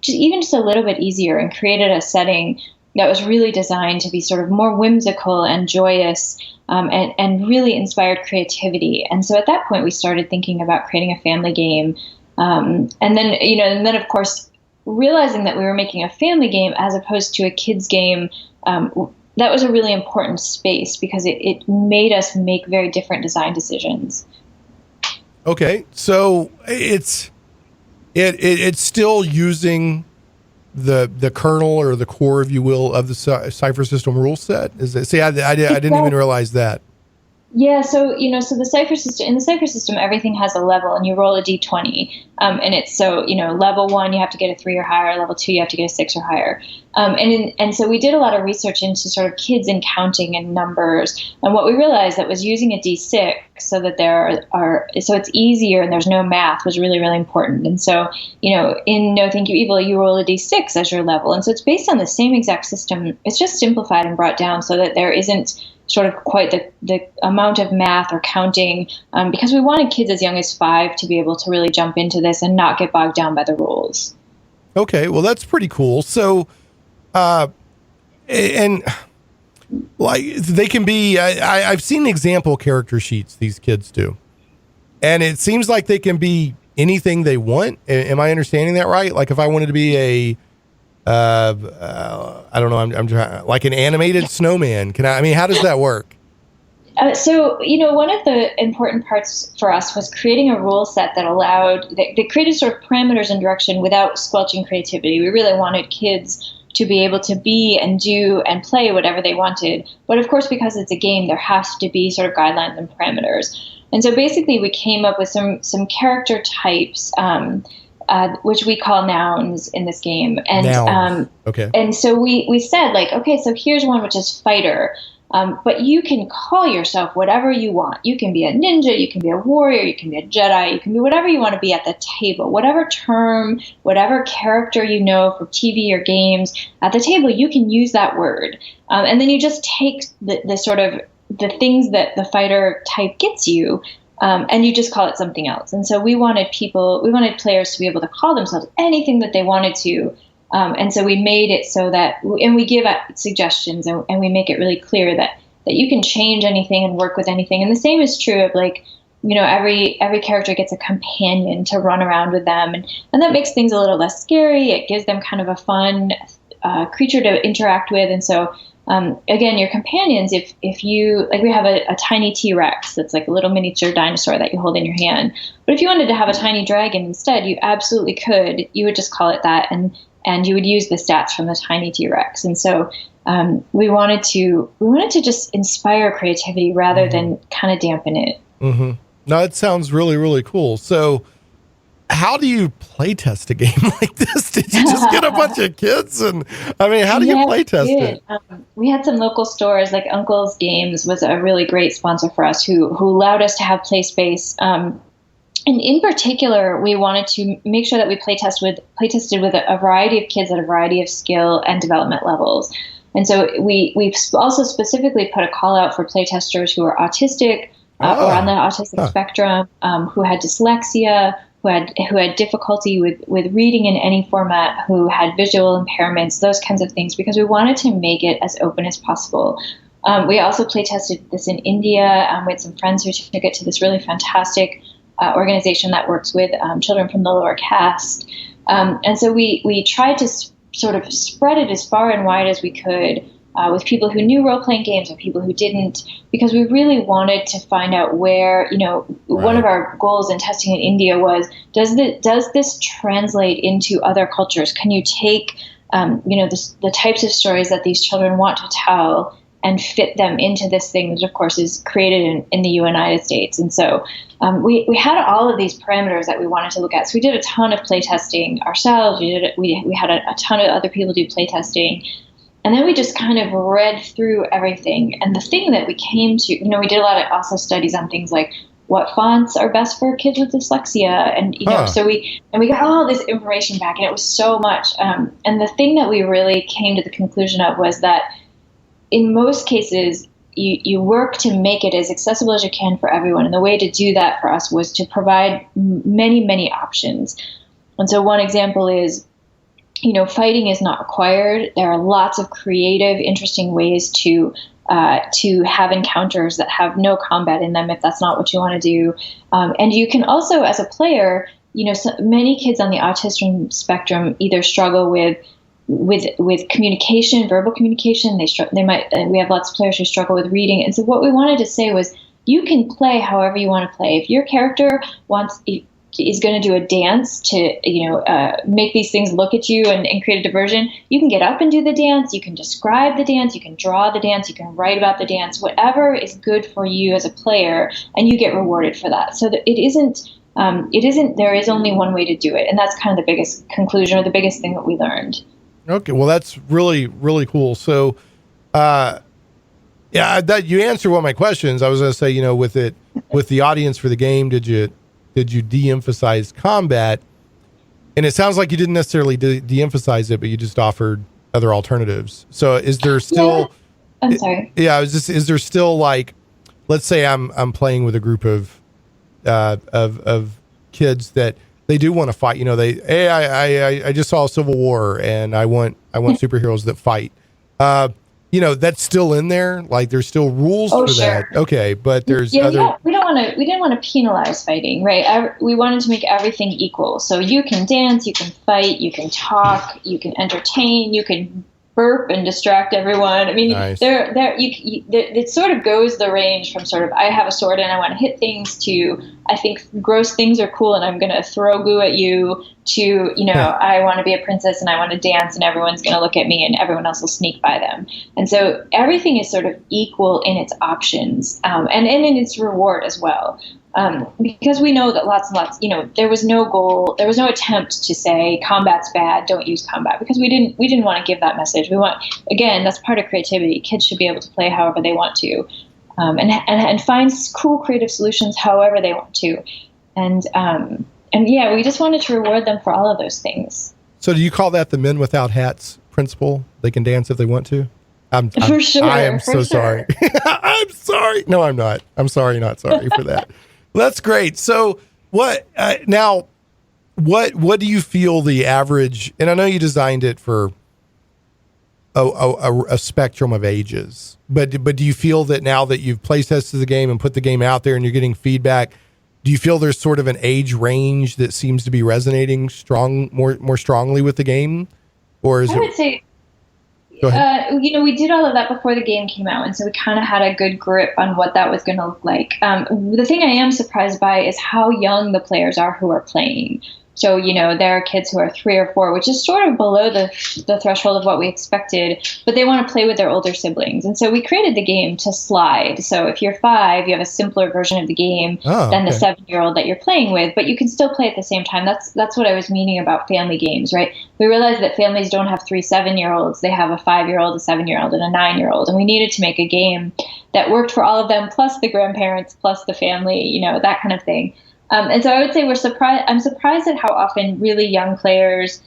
even just a little bit easier, and created a setting that was really designed to be sort of more whimsical and joyous, and really inspired creativity. And so at that point, we started thinking about creating a family game. And then of course, realizing that we were making a family game as opposed to a kids game, that was a really important space, because it made us make very different design decisions. Okay, so it's still using the kernel or the core, if you will, of the SciFi system rule set. Is it? See, I didn't even realize that. Yeah, so so the SciFi system, everything has a level, and you roll a d20, and it's level 1 you have to get a 3 or higher, level 2 you have to get a 6 or higher, and so we did a lot of research into sort of kids and counting and numbers, and what we realized that was using a d6 so that so it's easier and there's no math was really, really important. And so in No Thank You Evil, you roll a d6 as your level, and so it's based on the same exact system. It's just simplified and brought down so that there isn't sort of quite the amount of math or counting, because we wanted kids as young as 5 to be able to really jump into this and not get bogged down by the rules. Okay, well, that's pretty cool. So, and like they can be, I've seen example character sheets these kids do. And it seems like they can be anything they want. Am I understanding that right? Like if I wanted to be I don't know, I'm trying, like an animated snowman. How does that work? So, one of the important parts for us was creating a rule set that created sort of parameters and direction without squelching creativity. We really wanted kids to be able to be and do and play whatever they wanted. But of course, because it's a game, there has to be sort of guidelines and parameters. And so basically we came up with some character types, which we call nouns in this game. And nouns. Okay. And so we said, like, okay, so here's one which is fighter. But you can call yourself whatever you want. You can be a ninja, you can be a warrior, you can be a Jedi, you can be whatever you want to be at the table. Whatever term, whatever character you know from TV or games, at the table you can use that word. And then you just take the sort of the things that the fighter type gets you, and you just call it something else. And so we wanted players to be able to call themselves anything that they wanted to. And so we made it so that, and we give suggestions, and we make it really clear that you can change anything and work with anything. And the same is true of every character gets a companion to run around with them. And that makes things a little less scary. It gives them kind of a fun creature to interact with. And so, again, your companions, if you, like we have a tiny T-Rex that's like a little miniature dinosaur that you hold in your hand. But if you wanted to have a tiny dragon instead, you absolutely could. You would just call it that. And you would use the stats from the tiny T-Rex. And so we wanted to just inspire creativity rather than kind of dampen it. Mm-hmm. No, it sounds really, really cool. So how do you play test a game like this? Did you just get a bunch of kids? And how do you play test it? We had some local stores, like Uncle's Games was a really great sponsor for us who allowed us to have play space. And in particular, we wanted to make sure that we playtested with a variety of kids at a variety of skill and development levels. And so we've also specifically put a call out for playtesters who are autistic or on the autistic spectrum, who had dyslexia, who had difficulty with reading in any format, who had visual impairments, those kinds of things, because we wanted to make it as open as possible. We also playtested this in India. We had some friends who took it to this really fantastic organization that works with children from the lower caste. And so we tried to sort of spread it as far and wide as we could with people who knew role-playing games and people who didn't, because we really wanted to find out where, one of our goals in testing in India was, does this translate into other cultures? Can you take, the types of stories that these children want to tell and fit them into this thing that, of course, is created in the United States? And so we had all of these parameters that we wanted to look at. So we did a ton of playtesting ourselves. We had a ton of other people do playtesting. And then we just kind of read through everything. And the thing that we came to, we did a lot of also studies on things like what fonts are best for kids with dyslexia. And, so we got all this information back, and it was so much. And the thing that we really came to the conclusion of was that in most cases, you work to make it as accessible as you can for everyone. And the way to do that for us was to provide many, many options. And so one example is, fighting is not required. There are lots of creative, interesting ways to have encounters that have no combat in them if that's not what you want to do. And you can also, as a player, many kids on the autism spectrum either struggle with communication, verbal communication. We have lots of players who struggle with reading. And so what we wanted to say was, you can play however you want to play. If your character is going to do a dance to, make these things look at you and create a diversion, you can get up and do the dance. You can describe the dance. You can draw the dance. You can write about the dance. Whatever is good for you as a player, and you get rewarded for that. So that it isn't. There is only one way to do it, and that's kind of the biggest conclusion or the biggest thing that we learned. Okay, well, that's really, really cool. So, that you answered one of my questions. I was going to say, with the audience for the game, did you de-emphasize combat? And it sounds like you didn't necessarily de-emphasize it, but you just offered other alternatives. So, is there still? Yeah. I'm sorry. Yeah, is there still, like, let's say I'm playing with a group of kids that they do want to fight. I just saw a Civil War and I want superheroes that fight. that's still in there. Like there's still rules for that. Okay, but there's other. We didn't want to penalize fighting, right? We wanted to make everything equal. So you can dance, you can fight, you can talk, you can entertain, you can burp and distract everyone. I mean, nice. It sort of goes the range from sort of I have a sword and I want to hit things to I think gross things are cool and I'm going to throw goo at you to, I want to be a princess and I want to dance and everyone's going to look at me and everyone else will sneak by them. And so everything is sort of equal in its options and in its reward as well. Because we know that lots and lots, there was no goal, there was no attempt to say combat's bad, don't use combat, because we didn't want to give that message. We want, again, that's part of creativity. Kids should be able to play however they want to, and find cool creative solutions however they want to, and yeah, we just wanted to reward them for all of those things. So do you call that the men without hats principle? They can dance if they want to. For sure. I am so sorry. I'm sorry. No, I'm not. I'm sorry, not sorry for that. That's great. So what now? What do you feel the average? And I know you designed it for a spectrum of ages, but do you feel that now that you've play tested the game and put the game out there and you're getting feedback, do you feel there's sort of an age range that seems to be resonating more strongly with the game, or is I would say. We did all of that before the game came out, and so we kind of had a good grip on what that was going to look like. The thing I am surprised by is how young the players are who are playing. So, there are kids who are 3 or 4, which is sort of below the threshold of what we expected, but they want to play with their older siblings. And so we created the game to slide. So if you're 5, you have a simpler version of the game than the 7-year-old that you're playing with, but you can still play at the same time. That's what I was meaning about family games, right? We realized that families don't have 3 7-year-olds. They have a 5-year-old, a 7-year-old, and a 9-year-old. And we needed to make a game that worked for all of them, plus the grandparents, plus the family, that kind of thing. And so I would say I'm surprised at how often really young players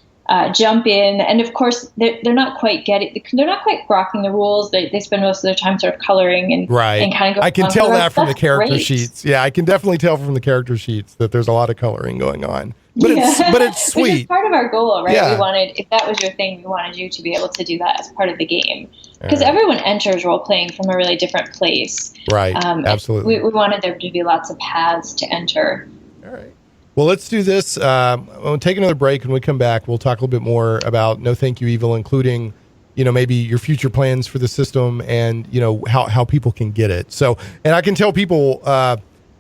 jump in, and of course they're not quite grokking the rules. They spend most of their time sort of coloring and kind of. I can tell that from the character sheets. Yeah, I can definitely tell from the character sheets that there's a lot of coloring going on. But it's sweet. Which is part of our goal, right? Yeah. We wanted, if that was your thing, we wanted you to be able to do that as part of the game. Because everyone enters role playing from a really different place. Right. Absolutely. We wanted there to be lots of paths to enter. All right. Well, let's do this. We'll take another break. When we come back, we'll talk a little bit more about No Thank You Evil, including, maybe your future plans for the system and, how people can get it. So, and I can tell people,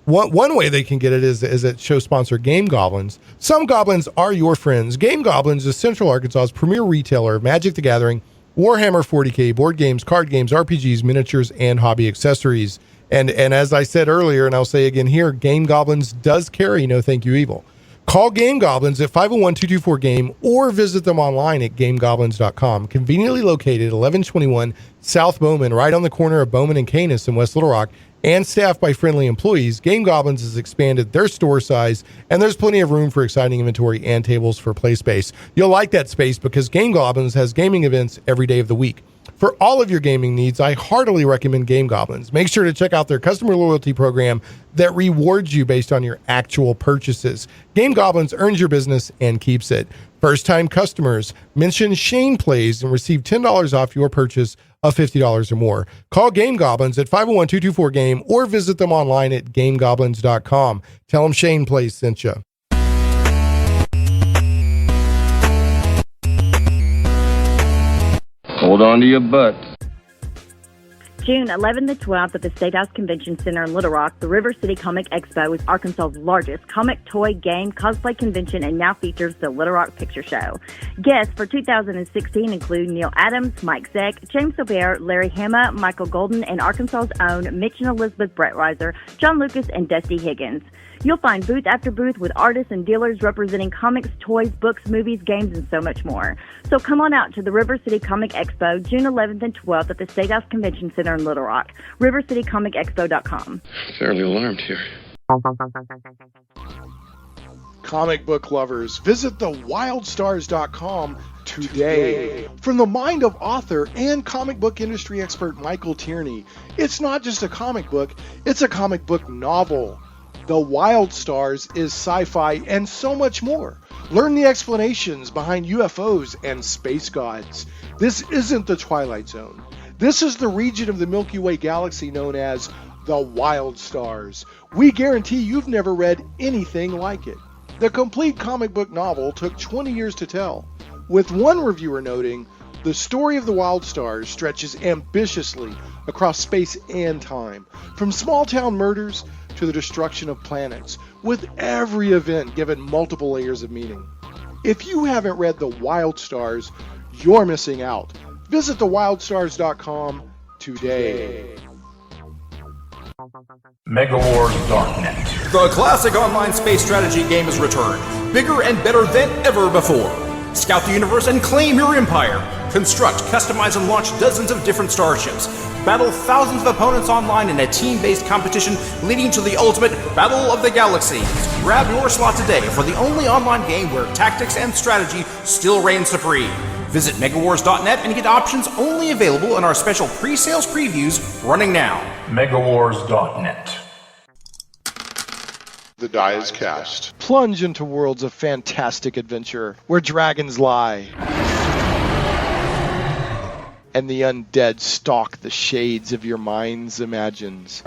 one way they can get it is at show sponsor Game Goblins. Some goblins are your friends. Game Goblins is Central Arkansas's premier retailer of Magic the Gathering, Warhammer 40K, board games, card games, RPGs, miniatures, and hobby accessories. And as I said earlier, and I'll say again here, Game Goblins does carry No Thank You Evil. Call Game Goblins at 501-224-GAME or visit them online at gamegoblins.com. Conveniently located at 1121 South Bowman, right on the corner of Bowman and Canis in West Little Rock, and staffed by friendly employees, Game Goblins has expanded their store size, and there's plenty of room for exciting inventory and tables for play space. You'll like that space because Game Goblins has gaming events every day of the week. For all of your gaming needs, I heartily recommend Game Goblins. Make sure to check out their customer loyalty program that rewards you based on your actual purchases. Game Goblins earns your business and keeps it. First-time customers, mention Shane Plays and receive $10 off your purchase of $50 or more. Call Game Goblins at 501-224-GAME or visit them online at gamegoblins.com. Tell them Shane Plays sent you. Hold on to your butts. June 11th to 12th at the State House Convention Center in Little Rock, the River City Comic Expo is Arkansas's largest comic, toy, game, cosplay convention and now features the Little Rock Picture Show. Guests for 2016 include Neil Adams, Mike Zeck, James Aubert, Larry Hama, Michael Golden, and Arkansas's own Mitch and Elizabeth Brettweiser, John Lucas, and Dusty Higgins. You'll find booth after booth with artists and dealers representing comics, toys, books, movies, games, and so much more. So come on out to the River City Comic Expo, June 11th and 12th at the State House Convention Center in Little Rock. RiverCityComicExpo.com. Fairly alarmed here. Comic book lovers, visit thewildstars.com today. From the mind of author and comic book industry expert Michael Tierney, it's not just a comic book, it's a comic book novel. The Wild Stars is sci-fi and so much more. Learn the explanations behind UFOs and space gods. This isn't the Twilight Zone. This is the region of the Milky Way galaxy known as the Wild Stars. We guarantee you've never read anything like it. The complete comic book novel took 20 years to tell, with one reviewer noting, the story of the Wild Stars stretches ambitiously across space and time, from small-town murders to the destruction of planets, with every event given multiple layers of meaning. If you haven't read The Wild Stars, you're missing out. Visit thewildstars.com today. Megawars.net. The classic online space strategy game has returned, bigger and better than ever before. Scout the universe and claim your empire. Construct, customize, and launch dozens of different starships. Battle thousands of opponents online in a team-based competition leading to the ultimate Battle of the Galaxies. Grab your slot today for the only online game where tactics and strategy still reign supreme. Visit megawars.net and get options only available in our special pre-sales previews running now. Megawars.net. The die is cast. Plunge into worlds of fantastic adventure where dragons lie and the undead stalk the shades of your mind's imagines.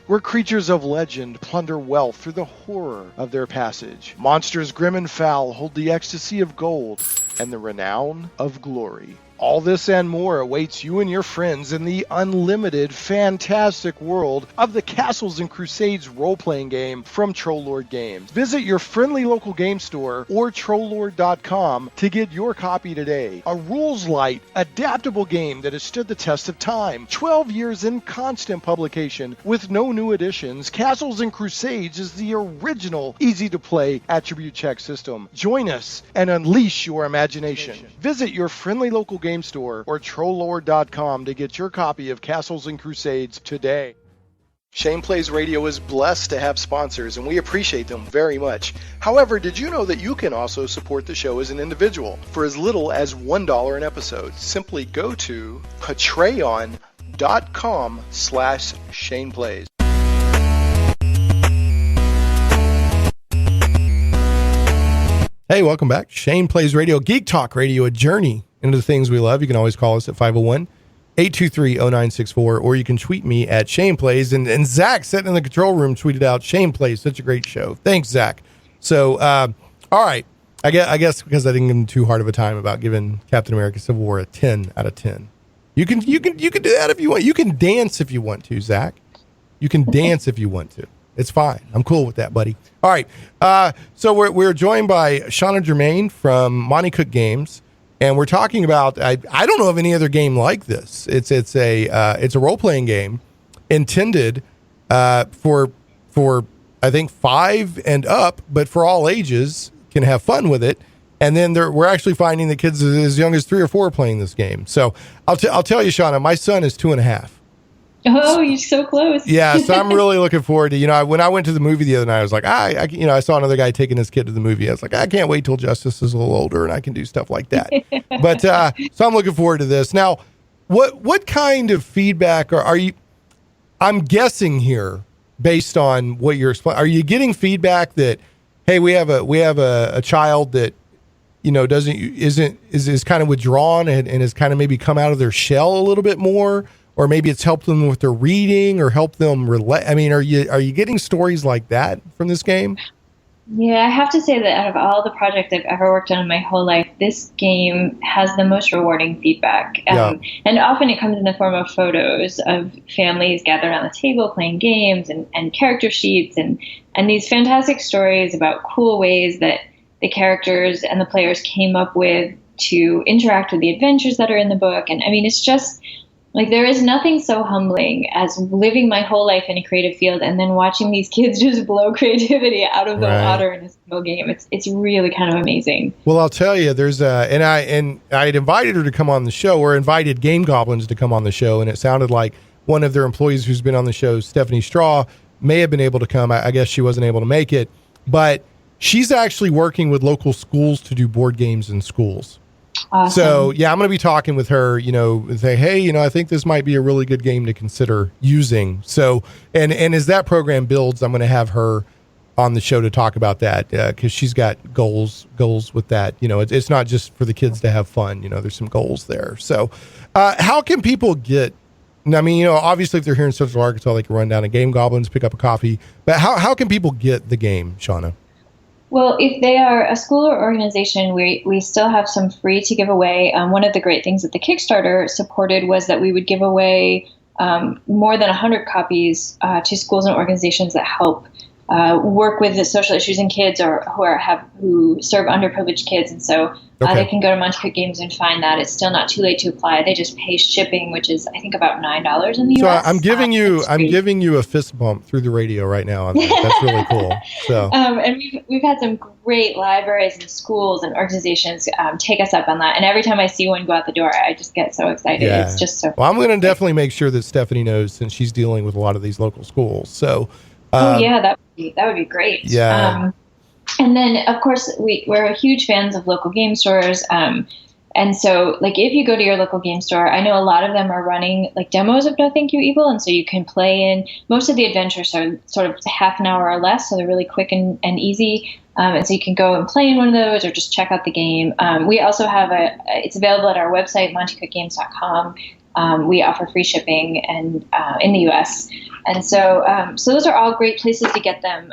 Where creatures of legend plunder wealth through the horror of their passage. Monsters grim and foul hold the ecstasy of gold and the renown of glory. All this and more awaits you and your friends in the unlimited, fantastic world of the Castles and Crusades role-playing game from Trollord Games. Visit your friendly local game store or Trollord.com to get your copy today. A rules-light, adaptable game that has stood the test of time. 12 years in constant publication with no new additions, Castles and Crusades is the original, easy-to-play attribute check system. Join us and unleash your imagination. Visit your friendly local game store or Trollord.com to get your copy of Castles and Crusades today. Shane Plays Radio is blessed to have sponsors, and we appreciate them very much. However, did you know that you can also support the show as an individual for as little as $1 an episode? Simply go to patreon.com/ShanePlays. Hey, welcome back. Shane Plays Radio, Geek Talk Radio, a journey into the things we love. You can always call us at 501-823-0964, or you can tweet me at Shane Plays. And Zach, sitting in the control room, tweeted out, Shane Plays, such a great show. Thanks, Zach. So, all right. I guess because I didn't give him too hard of a time about giving Captain America Civil War a 10 out of 10. You can do that if you want. You can dance if you want to, Zach. You can dance if you want to. It's fine. I'm cool with that, buddy. All right. So we're joined by Shanna Germain from Monte Cook Games, and we're talking about I don't know of any other game like this. It's a role playing game intended for I think 5 and up, but for all ages can have fun with it. And then we're actually finding the kids as young as 3 or 4 playing this game. So I'll tell you, Shanna, my son is 2.5. Oh, you're so close. Yeah, so I'm really looking forward to, when I went to the movie the other night, I was like, I saw another guy taking his kid to the movie. I was like, I can't wait till Justice is a little older and I can do stuff like that. But so I'm looking forward to this. Now, what kind of feedback are you? I'm guessing here, based on what you're explaining, are you getting feedback that, hey, we have a child that is kind of withdrawn and has kind of maybe come out of their shell a little bit more? Or maybe it's helped them with their reading or helped them relate. I mean, are you getting stories like that from this game? Yeah, I have to say that out of all the projects I've ever worked on in my whole life, this game has the most rewarding feedback. And often it comes in the form of photos of families gathered on the table playing games and character sheets and these fantastic stories about cool ways that the characters and the players came up with to interact with the adventures that are in the book. And I mean, it's just... like, there is nothing so humbling as living my whole life in a creative field and then watching these kids just blow creativity out of the water in a single game. It's really kind of amazing. Well, I'll tell you, there's I had invited her to come on the show, or invited Game Goblins to come on the show, and it sounded like one of their employees who's been on the show, Stephanie Straw, may have been able to come. I guess she wasn't able to make it, but she's actually working with local schools to do board games in schools. Awesome. So, yeah, I'm going to be talking with her, and say, hey, I think this might be a really good game to consider using. So, and as that program builds, I'm going to have her on the show to talk about that because she's got goals with that. It's not just for the kids to have fun. There's some goals there. So how can people get, obviously if they're here in Central Arkansas, they can run down to Game Goblins, pick up a coffee, but how can people get the game, Shanna? Well, if they are a school or organization, we still have some free to give away. One of the great things that the Kickstarter supported was that we would give away more than 100 copies to schools and organizations that help work with the social issues in kids or who serve underprivileged kids. And so they can go to Monte Games and find that. It's still not too late to apply. They just pay shipping, which is I think about $9 in the US. So I'm giving you a fist bump through the radio right now. That's really cool. So and we've had some great libraries and schools and organizations take us up on that. And every time I see one go out the door, I just get so excited. Yeah. It's just so. Well, I'm going to definitely make sure that Stephanie knows since she's dealing with a lot of these local schools. So. That would be great. Yeah. And then, of course, we're huge fans of local game stores. And so, if you go to your local game store, I know a lot of them are running, demos of No Thank You Evil. And so you can play in. Most of the adventures are sort of half an hour or less, so they're really quick and easy. And so you can go and play in one of those or just check out the game. We also have it's available at our website, montecookgames.com. We offer free shipping and in the U.S. And so those are all great places to get them.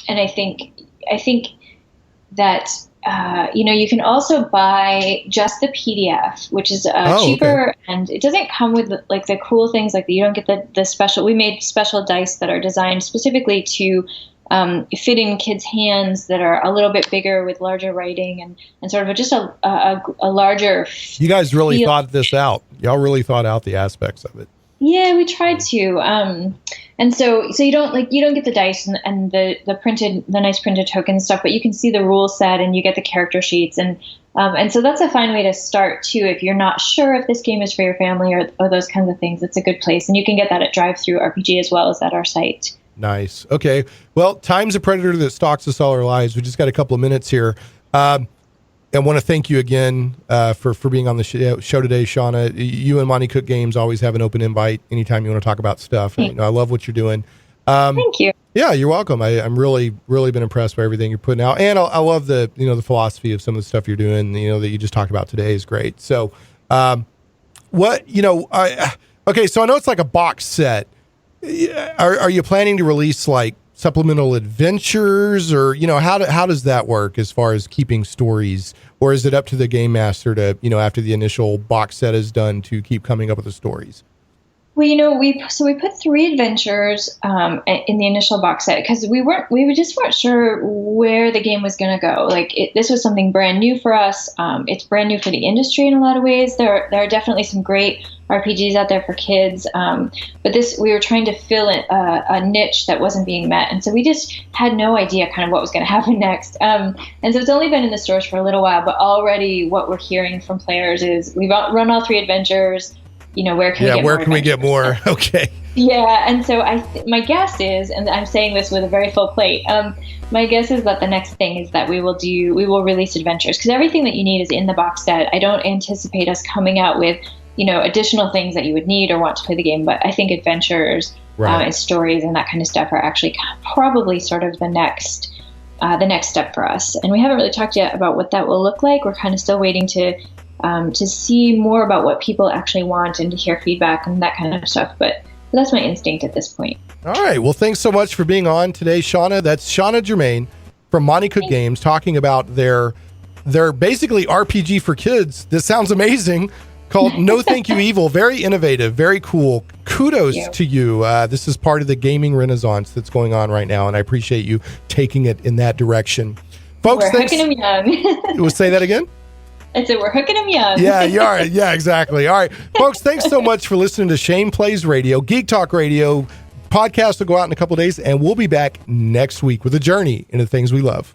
And I think that you can also buy just the PDF, which is cheaper, and it doesn't come with the cool things you don't get the special. We made special dice that are designed specifically to fit in kids' hands that are a little bit bigger with larger writing and sort of just a larger. You guys really thought this out. Y'all really thought out the aspects of it. Yeah, we tried to. And so you don't get the dice and the nice printed token stuff, but you can see the rule set and you get the character sheets and so that's a fine way to start too. If you're not sure if this game is for your family or those kinds of things, it's a good place, and you can get that at Drive-Thru RPG as well as at our site. Nice. Okay. Well, time's a predator that stalks us all our lives. We just got a couple of minutes here. I want to thank you again for being on the show today, Shanna. You and Monte Cook Games always have an open invite anytime you want to talk about stuff. I love what you're doing. Thank you. Yeah, you're welcome. I'm really been impressed by everything you're putting out, and I love the the philosophy of some of the stuff you're doing. That you just talked about today is great. So, okay, so I know it's like a box set. Are you planning to release supplemental adventures, or how does that work as far as keeping stories, or is it up to the game master to after the initial box set is done to keep coming up with the stories? Well, we put 3 adventures in the initial box set because we just weren't sure where the game was going to go. This was something brand new for us. It's brand new for the industry in a lot of ways. There are definitely some great RPGs out there for kids, but we were trying to fill in a niche that wasn't being met, and so we just had no idea kind of what was going to happen next. And so it's only been in the stores for a little while, but already what we're hearing from players is we've run all 3 adventures. Where can we get more? Okay. Yeah, and so my guess is, and I'm saying this with a very full plate, my guess is that the next thing is that we will release adventures, because everything that you need is in the box set. I don't anticipate us coming out with additional things that you would need or want to play the game, but I think adventures and stories and that kind of stuff are actually probably sort of the next step for us. And we haven't really talked yet about what that will look like. We're kind of still waiting to see more about what people actually want and to hear feedback and that kind of stuff. But that's my instinct at this point. All right. Well, thanks so much for being on today, Shanna. That's Shanna Germain from Monte Cook Games talking about their basically RPG for kids. This sounds amazing. Called No Thank You Evil. Very innovative, very cool. Kudos to you. This is part of the gaming renaissance that's going on right now, and I appreciate you taking it in that direction. Folks, we're hooking them young. We'll say that again? I said we're hooking them young. Yeah, you are. Yeah, exactly. All right. Folks, thanks so much for listening to Shane Plays Radio, Geek Talk Radio. Podcast will go out in a couple of days, and we'll be back next week with a journey into things we love.